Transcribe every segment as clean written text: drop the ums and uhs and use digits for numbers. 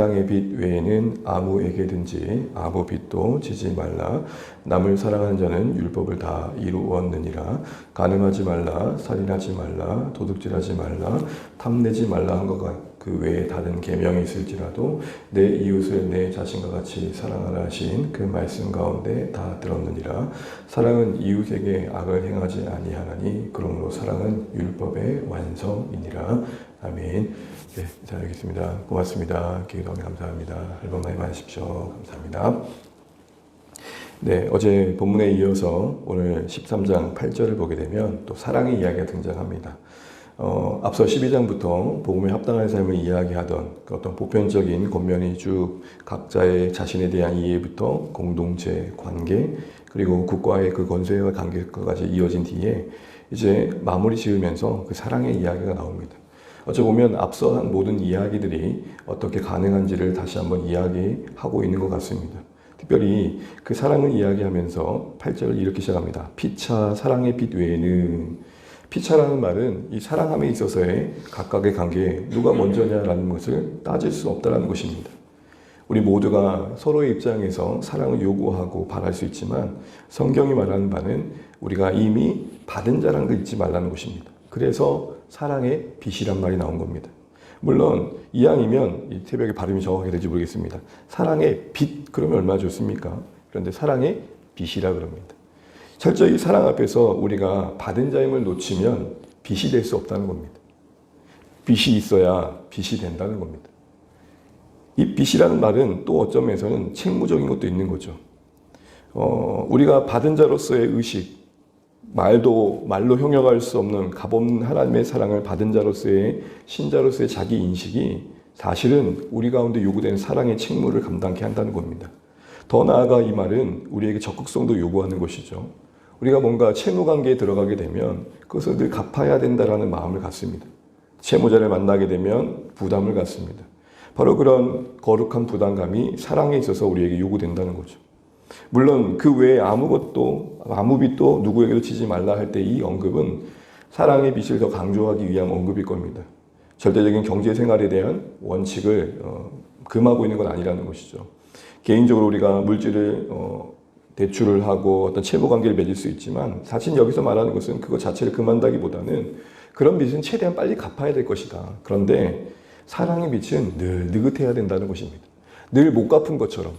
사랑의 빛 외에는 아무에게든지 아무 빛도 지지 말라. 남을 사랑하는 자는 율법을 다 이루었느니라. 간음하지 말라, 살인하지 말라, 도둑질하지 말라, 탐내지 말라 한 것 그 외에 다른 계명이 있을지라도 내 이웃을 내 자신과 같이 사랑하라 하신 그 말씀 가운데 다 들었느니라. 사랑은 이웃에게 악을 행하지 아니하나니 그러므로 사랑은 율법의 완성이니라. 아멘. 네, 자, 알겠습니다. 고맙습니다. 기도하며 감사합니다. 앨범 많이 받으십시오. 감사합니다. 네, 어제 본문에 이어서 오늘 13장 8절을 보게 되면 또 사랑의 이야기가 등장합니다. 앞서 12장부터 복음에 합당한 삶을 이야기하던 그 어떤 보편적인 권면이 쭉 각자의 자신에 대한 이해부터 공동체, 관계, 그리고 국가의 그 권세와 관계까지 이어진 뒤에 이제 마무리 지으면서 그 사랑의 이야기가 나옵니다. 어쩌보면 앞서 한 모든 이야기들이 어떻게 가능한지를 다시 한번 이야기하고 있는 것 같습니다. 특별히 그 사랑을 이야기하면서 8절을 이렇게 시작합니다. 피차 사랑의 빛 외에는, 피차라는 말은 이 사랑함에 있어서의 각각의 관계에 누가 먼저냐라는 것을 따질 수 없다는 것입니다. 우리 모두가 서로의 입장에서 사랑을 요구하고 바랄 수 있지만 성경이 말하는 바는 우리가 이미 받은 자라는 걸 잊지 말라는 것입니다. 그래서 사랑의 빛이란 말이 나온 겁니다. 물론 이왕이면 이 새벽에 발음이 정확하게 될지 모르겠습니다. 사랑의 빛 그러면 얼마나 좋습니까? 그런데 사랑의 빛이라 그럽니다. 철저히 사랑 앞에서 우리가 받은 자임을 놓치면 빛이 될 수 없다는 겁니다. 빛이 있어야 빛이 된다는 겁니다. 이 빛이라는 말은 또 어떤 면에서는 책무적인 것도 있는 거죠. 우리가 받은 자로서의 의식, 말로 형용할 수 없는 값없는 하나님의 사랑을 받은 자로서의 신자로서의 자기 인식이 사실은 우리 가운데 요구된 사랑의 책무를 감당케 한다는 겁니다. 더 나아가 이 말은 우리에게 적극성도 요구하는 것이죠. 우리가 뭔가 채무관계에 들어가게 되면 그것을 늘 갚아야 된다는 마음을 갖습니다. 채무자를 만나게 되면 부담을 갖습니다. 바로 그런 거룩한 부담감이 사랑에 있어서 우리에게 요구된다는 거죠. 물론 그 외에 아무 빛도 누구에게도 지지 말라 할 때 이 언급은 사랑의 빛을 더 강조하기 위한 언급일 겁니다. 절대적인 경제생활에 대한 원칙을 금하고 있는 건 아니라는 것이죠. 개인적으로 우리가 물질을 대출을 하고 어떤 채무관계를 맺을 수 있지만 사실 여기서 말하는 것은 그것 자체를 금한다기보다는 그런 빚은 최대한 빨리 갚아야 될 것이다. 그런데 사랑의 빛은 늘 느긋해야 된다는 것입니다. 늘 못 갚은 것처럼.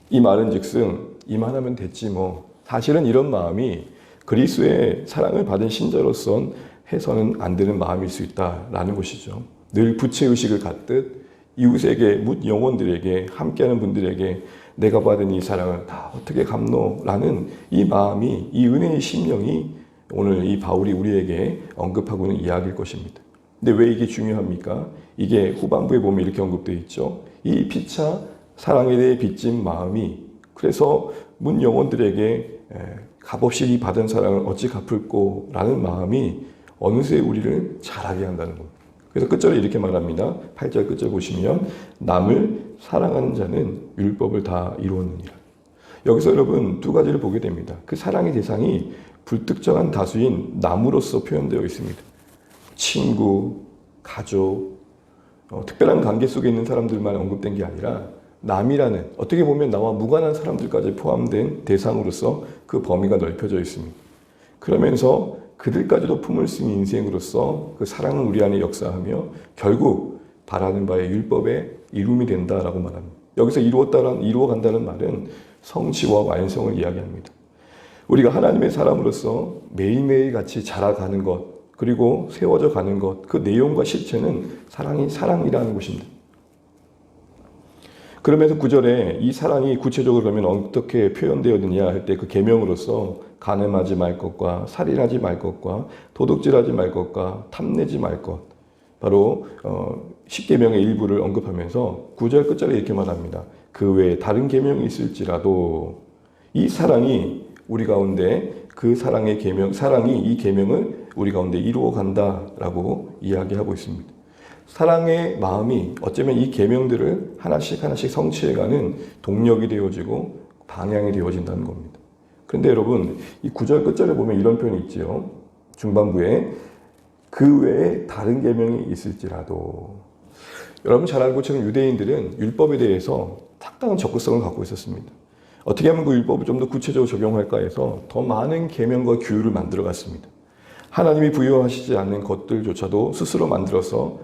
이 말은 즉슨 이만하면 됐지 뭐. 사실은 이런 마음이 그리스도의 사랑을 받은 신자로선 해서는 안 되는 마음일 수 있다라는 것이죠. 늘 부채의식을 갖듯 이웃에게 묻 영혼들에게 함께하는 분들에게 내가 받은 이 사랑을 다 어떻게 갚노라는 이 마음이, 이 은혜의 심령이 오늘 이 바울이 우리에게 언급하고 있는 이야기일 것입니다. 근데 왜 이게 중요합니까? 이게 후반부에 보면 이렇게 언급되어 있죠. 이 피차 사랑에 대해 빚진 마음이, 그래서 문 영혼들에게 값없이 받은 사랑을 어찌 갚을꼬 라는 마음이 어느새 우리를 잘하게 한다는 겁니다. 그래서 끝절에 이렇게 말합니다. 8절 끝절 보시면 남을 사랑하는 자는 율법을 다 이루었느니라. 여기서 여러분 두 가지를 보게 됩니다. 그 사랑의 대상이 불특정한 다수인 남으로서 표현되어 있습니다. 친구, 가족, 특별한 관계 속에 있는 사람들만 언급된 게 아니라 남이라는, 어떻게 보면 나와 무관한 사람들까지 포함된 대상으로서 그 범위가 넓혀져 있습니다. 그러면서 그들까지도 품을 수 있는 인생으로서 그 사랑은 우리 안에 역사하며 결국 바라는 바의 율법의 이룸이 된다라고 말합니다. 여기서 이루어간다는 말은 성취와 완성을 이야기합니다. 우리가 하나님의 사람으로서 매일매일 같이 자라가는 것, 그리고 세워져 가는 것, 그 내용과 실체는 사랑이라는 것입니다. 그러면서 9절에 이 사랑이 구체적으로 그러면 어떻게 표현되었느냐 할 때 그 계명으로서 간음하지 말 것과 살인하지 말 것과 도둑질하지 말 것과 탐내지 말 것, 바로 10계명의 일부를 언급하면서 9절 끝절에 이렇게 말합니다. 그 외에 다른 계명이 있을지라도 이 사랑이 우리 가운데 그 사랑이 이 계명을 우리 가운데 이루어 간다라고 이야기하고 있습니다. 사랑의 마음이 어쩌면 이 계명들을 하나씩 성취해가는 동력이 되어지고 방향이 되어진다는 겁니다. 그런데 여러분 이 9절 끝절에 보면 이런 표현이 있죠. 중반부에 그 외에 다른 계명이 있을지라도, 여러분 잘 알고 지금 유대인들은 율법에 대해서 상당한 적극성을 갖고 있었습니다. 어떻게 하면 그 율법을 좀 더 구체적으로 적용할까 해서 더 많은 계명과 규율을 만들어 갔습니다. 하나님이 부여하시지 않는 것들조차도 스스로 만들어서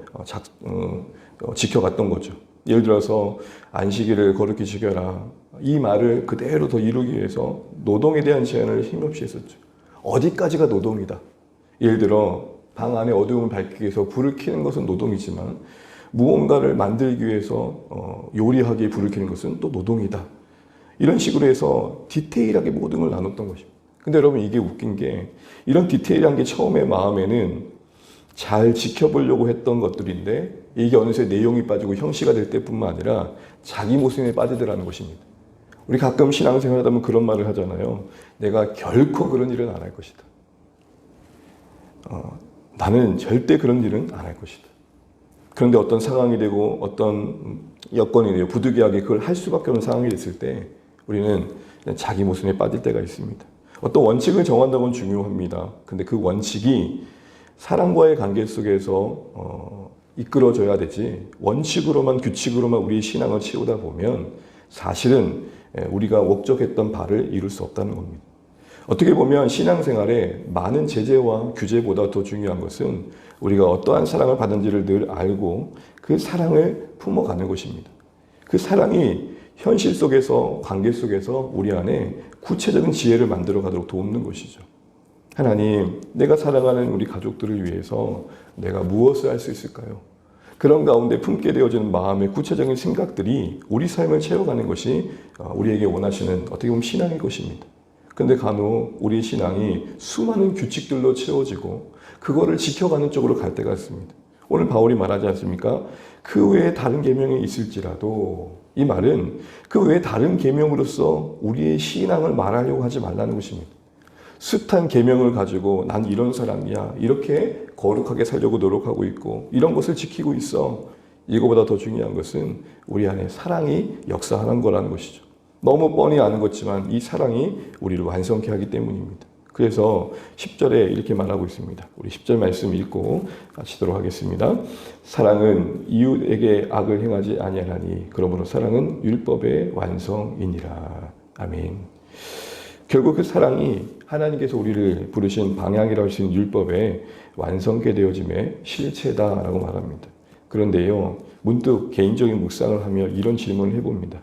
지켜갔던 거죠. 예를 들어서 안식일을 거룩히 지켜라. 이 말을 그대로 더 이루기 위해서 노동에 대한 제한을 힘없이 했었죠. 어디까지가 노동이다. 예를 들어 방 안에 어두움을 밝히기 위해서 불을 켜는 것은 노동이지만 무언가를 만들기 위해서 요리하기 위해 불을 켜는 것은 또 노동이다. 이런 식으로 해서 디테일하게 모든 걸 나눴던 것입니다. 근데 여러분 이게 웃긴 게 이런 디테일한 게 처음에 마음에는 잘 지켜보려고 했던 것들인데 이게 어느새 내용이 빠지고 형식화 될 때뿐만 아니라 자기 모습에 빠지더라는 것입니다. 우리 가끔 신앙생활 하다 보면 그런 말을 하잖아요. 내가 결코 그런 일은 안 할 것이다. 나는 절대 그런 일은 안 할 것이다. 그런데 어떤 상황이 되고 어떤 여건이 되고 부득이하게 그걸 할 수밖에 없는 상황이 됐을 때 우리는 자기 모습에 빠질 때가 있습니다. 어떤 원칙을 정한다는 건 중요합니다. 근데 그 원칙이 사람과의 관계 속에서 이끌어져야 되지 원칙으로만 규칙으로만 우리의 신앙을 채우다 보면 사실은 우리가 목적했던 바를 이룰 수 없다는 겁니다. 어떻게 보면 신앙생활에 많은 제재와 규제보다 더 중요한 것은 우리가 어떠한 사랑을 받은지를 늘 알고 그 사랑을 품어가는 것입니다. 그 사랑이 현실 속에서 관계 속에서 우리 안에 구체적인 지혜를 만들어 가도록 돕는 것이죠. 하나님, 내가 사랑하는 우리 가족들을 위해서 내가 무엇을 할 수 있을까요? 그런 가운데 품게 되어지는 마음의 구체적인 생각들이 우리 삶을 채워가는 것이 우리에게 원하시는 어떻게 보면 신앙일 것입니다. 근데 간혹 우리의 신앙이 수많은 규칙들로 채워지고 그거를 지켜가는 쪽으로 갈 때가 있습니다. 오늘 바울이 말하지 않습니까? 그 외에 다른 계명이 있을지라도 이 말은 그 외에 다른 계명으로서 우리의 신앙을 말하려고 하지 말라는 것입니다. 숱한 계명을 가지고 난 이런 사람이야. 이렇게 거룩하게 살려고 노력하고 있고 이런 것을 지키고 있어. 이거보다 더 중요한 것은 우리 안에 사랑이 역사하는 거라는 것이죠. 너무 뻔히 아는 것지만 이 사랑이 우리를 완성케 하기 때문입니다. 그래서 10절에 이렇게 말하고 있습니다. 우리 10절 말씀 읽고 마치도록 하겠습니다. 사랑은 이웃에게 악을 행하지 아니하나니 그러므로 사랑은 율법의 완성이니라. 아멘. 결국 그 사랑이 하나님께서 우리를 부르신 방향이라고 할 수 있는 율법의 완성케 되어짐의 실체다라고 말합니다. 그런데요, 문득 개인적인 묵상을 하며 이런 질문을 해봅니다.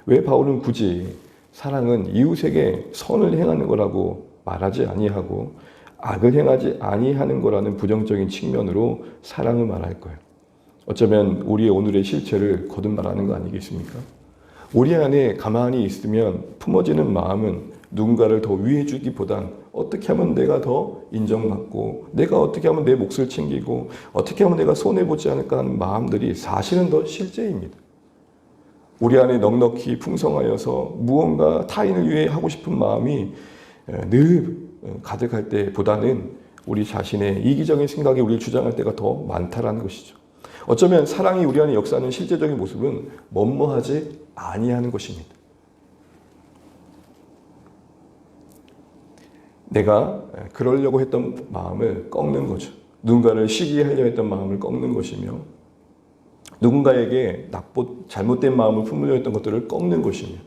왜 바울은 굳이 사랑은 이웃에게 선을 행하는 거라고 말하지 아니하고 악을 행하지 아니하는 거라는 부정적인 측면으로 사랑을 말할까요? 어쩌면 우리의 오늘의 실체를 거듭말하는 거 아니겠습니까? 우리 안에 가만히 있으면 품어지는 마음은 누군가를 더 위해 주기보단 어떻게 하면 내가 더 인정받고 내가 어떻게 하면 내 몫을 챙기고 어떻게 하면 내가 손해보지 않을까 하는 마음들이 사실은 더 실제입니다. 우리 안에 넉넉히 풍성하여서 무언가 타인을 위해 하고 싶은 마음이 늘 가득할 때보다는 우리 자신의 이기적인 생각이 우리를 주장할 때가 더 많다라는 것이죠. 어쩌면 사랑이 우리 안에 역사하는 실제적인 모습은 뭐뭐하지 아니하는 것입니다. 내가 그러려고 했던 마음을 꺾는 거죠. 누군가를 시기하려 했던 마음을 꺾는 것이며 누군가에게 잘못된 마음을 품으려 했던 것들을 꺾는 것이며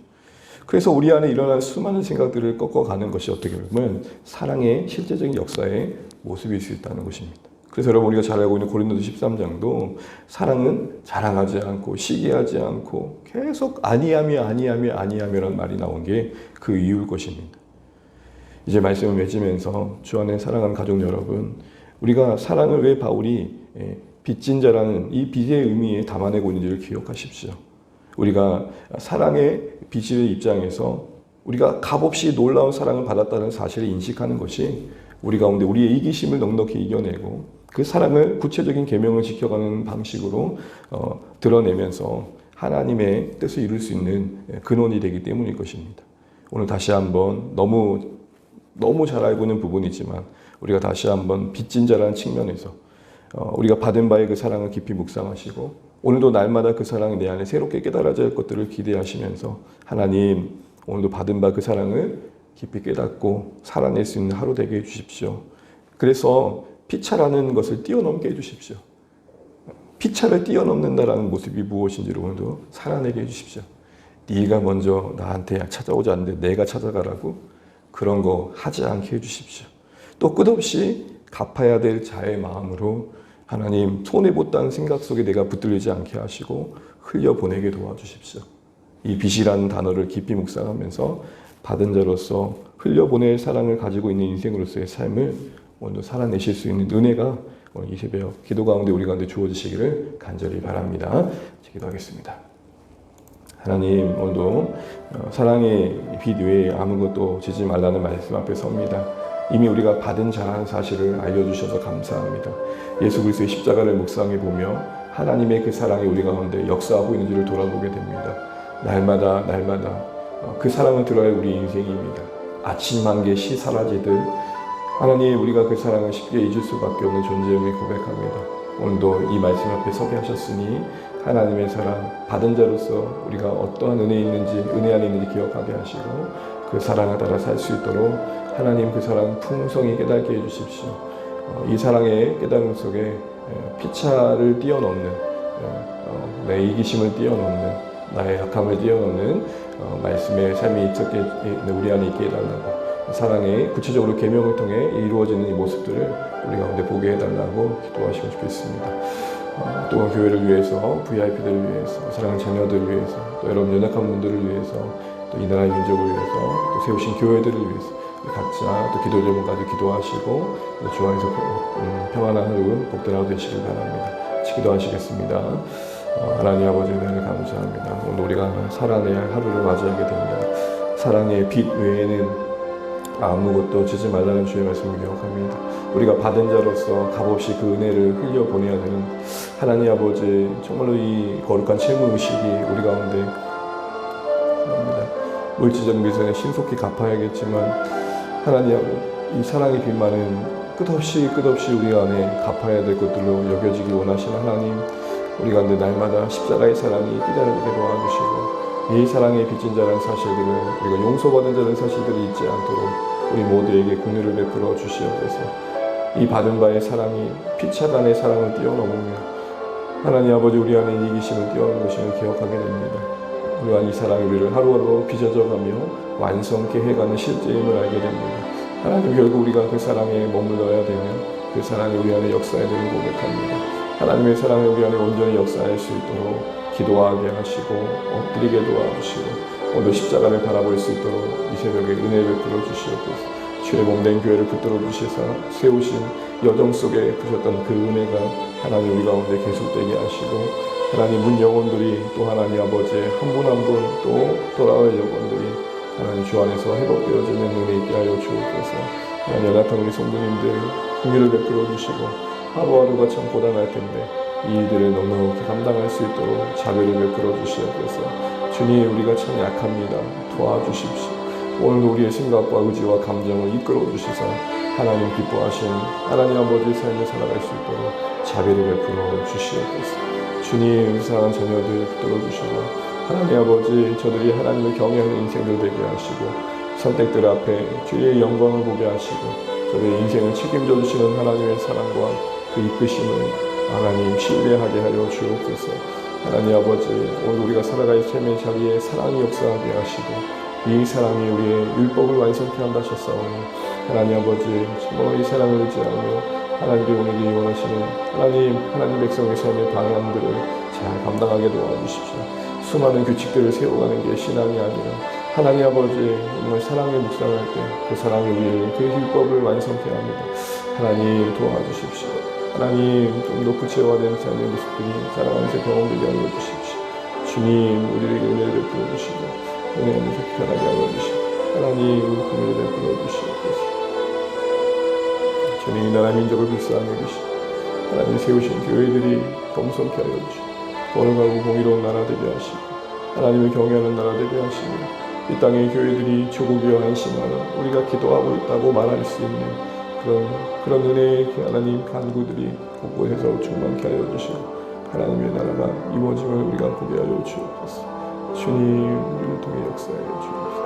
그래서 우리 안에 일어난 수많은 생각들을 꺾어가는 것이 어떻게 보면 사랑의 실제적인 역사의 모습일 수 있다는 것입니다. 그래서 여러분 우리가 잘 알고 있는 고린도서 13장도 사랑은 자랑하지 않고 시기하지 않고 계속 아니하며라는 말이 나온 게 그 이유일 것입니다. 이제 말씀을 맺으면서 주 안에 사랑하는 가족 여러분, 우리가 사랑을 왜 바울이 빚진 자라는 이 빚의 의미에 담아내고 있는지를 기억하십시오. 우리가 사랑의 빚의 입장에서 우리가 값없이 놀라운 사랑을 받았다는 사실을 인식하는 것이 우리 가운데 우리의 이기심을 넉넉히 이겨내고 그 사랑을 구체적인 계명을 지켜가는 방식으로 드러내면서 하나님의 뜻을 이룰 수 있는 근원이 되기 때문일 것입니다. 오늘 다시 한번 너무 잘 알고 있는 부분이지만 우리가 다시 한번 빚진 자라는 측면에서 우리가 받은 바의 그 사랑을 깊이 묵상하시고 오늘도 날마다 그 사랑이 내 안에 새롭게 깨달아질 것들을 기대하시면서 하나님 오늘도 받은 바 그 사랑을 깊이 깨닫고 살아낼 수 있는 하루 되게 해주십시오. 그래서 피차라는 것을 뛰어넘게 해주십시오. 피차를 뛰어넘는다라는 모습이 무엇인지를 오늘도 살아내게 해주십시오. 네가 먼저 나한테 찾아오지 않는데 내가 찾아가라고 그런 거 하지 않게 해주십시오. 또 끝없이 갚아야 될 자의 마음으로 하나님 손해보다는 생각 속에 내가 붙들리지 않게 하시고 흘려보내게 도와주십시오. 이 빚이라는 단어를 깊이 묵상하면서 받은 자로서 흘려보낼 사랑을 가지고 있는 인생으로서의 삶을 오늘 살아내실 수 있는 은혜가 오늘 이 새벽 기도 가운데 우리 가운데 주어지시기를 간절히 바랍니다. 기도하겠습니다. 하나님, 오늘도 사랑의 빛 외에 아무것도 지지 말라는 말씀 앞에 섭니다. 이미 우리가 받은 자라는 사실을 알려주셔서 감사합니다. 예수 그리스도의 십자가를 묵상해 보며 하나님의 그 사랑이 우리 가운데 역사하고 있는지를 돌아보게 됩니다. 날마다 그 사랑을 들어야 우리 인생입니다. 아침 한 개씩 사라지듯 하나님, 우리가 그 사랑을 쉽게 잊을 수밖에 없는 존재임을 고백합니다. 오늘도 이 말씀 앞에 서게 하셨으니 하나님의 사랑 받은 자로서 우리가 어떠한 은혜 안에 있는지 기억하게 하시고 그 사랑을 따라 살 수 있도록 하나님 그 사랑 풍성히 깨닫게 해주십시오. 이 사랑의 깨달음 속에 피차를 뛰어넘는 내 이기심을 뛰어넘는 나의 약함을 뛰어넘는 말씀의 삶이 우리 안에 있게 해달라고 사랑의 구체적으로 계명을 통해 이루어지는 이 모습들을 우리 가운데 보게 해달라고 기도하시면 좋겠습니다. 또 교회를 위해서, VIP들을 위해서, 사랑하는 자녀들을 위해서, 또 여러분 연약한 분들을 위해서, 또 이 나라의 민족을 위해서, 또 세우신 교회들을 위해서 각자 또 기도 제목까지 기도하시고 주 안에서 평안한 하루 복된 하루 되시길 바랍니다. 같이 기도하시겠습니다. 하나님 아버지 은혜를 감사합니다. 오늘 우리가 살아내야 할 하루를 맞이하게 됩니다. 사랑의 빛 외에는 아무것도 주지 말라는 주의 말씀을 기억합니다. 우리가 받은 자로서 값없이 그 은혜를 흘려보내야 되는 하나님 아버지, 정말로 이 거룩한 채무의식이 우리 가운데 물질적 미선에 신속히 갚아야겠지만 하나님 이 사랑의 빛만은 끝없이 우리 안에 갚아야 될 것들로 여겨지길 원하시는 하나님, 우리 가운데 날마다 십자가의 사랑이 깨달아지게 도와주시고 이 사랑의 빚진 자라는 사실들을 우리가 용서받은 자라는 사실들을 잊지 않도록 우리 모두에게 긍휼을 베풀어 주시옵소서. 이 받은 바의 사랑이 피차간의 사랑을 뛰어넘으며 하나님 아버지 우리 안에 이기심을 뛰어넘는 것임을 기억하게 됩니다. 우리와 이 사랑이 우리를 하루하루 빚어져가며 완성케 해가는 실제임을 알게 됩니다. 하나님, 결국 우리가 그 사랑에 머물러야 되며 그 사랑이 우리 안에 역사해야 되는 고백합니다. 하나님의 사랑이 우리 안에 온전히 역사할 수 있도록 기도하게 하시고 엎드리게 도와주시고 오늘 십자가를 바라볼 수 있도록 이 새벽에 은혜를 베풀어 주시옵소서. 주의 몸된 교회를 붙들어 주시사 세우신 여정 속에 부셨던 그 은혜가 하나님 우리 가운데 계속되게 하시고 하나님 문 영혼들이 또 하나님 아버지 한 분 한 분 또 돌아올 영혼들이 하나님 주 안에서 회복되어지는 은혜 있게 하여 주옵소서. 하나님 연약한 우리 성도님들 긍휼을 베풀어 주시고 하루하루가 참 고단할 텐데 이 일들을 넉넉히 감당할 수 있도록 자비를 베풀어 주시옵소서. 주님, 우리가 참 약합니다. 도와주십시오. 오늘도 우리의 생각과 의지와 감정을 이끌어 주시사 하나님 기뻐하신 하나님 아버지의 삶을 살아갈 수 있도록 자비를 베풀어 주시옵소서. 주님, 사랑하는 자녀들 붙들어 주시고 하나님 아버지 저들이 하나님을 경외하는 인생들 되게 하시고 선택들 앞에 주의 영광을 보게 하시고 저들의 인생을 책임져 주시는 하나님의 사랑과 그 이끄심을 하나님 신뢰하게 하여 주옵소서. 하나님 아버지, 오늘 우리가 살아갈 삶의 자리에 사랑이 역사하게 하시고 이 사랑이 우리의 율법을 완성케 한다 하셨사오니 하나님 아버지, 정말 이 사랑을 의지하며 하나님께 오늘이 원하시는 하나님 백성의 삶의 방향들을 잘 감당하게 도와주십시오. 수많은 규칙들을 세워가는 게 신앙이 아니라 하나님 아버지, 정말 사랑을 묵상할 때 그 사랑이 우리의 그 율법을 완성케 합니다. 하나님 도와주십시오. 하나님, 좀 더 구체화된 삶의 모습들이 살아가면서 경험되게 하여 주십시오. 주님, 우리에게 은혜를 베풀어 주시고 은혜 안에서 편하게 하여 주시고 하나님 은혜를 베풀어 주시옵소서. 주님, 이 나라 민족을 불쌍히 여기시고 하나님 세우신 교회들이 겸손케 하여 주시고 거룩하고 공의로운 나라 되게 하시고 하나님을 경외하는 나라 되게 하시고 이 땅의 교회들이 조국이여 한심하나 우리가 기도하고 있다고 말할 수 있는 그런 은혜의 하나님 간구들이 곳곳에서 충만케 하여 주시고 하나님의 나라가 이루어짐을 우리가 보게 하여 주옵소서. 주님, 우리를 통해 역사하여 주옵소서.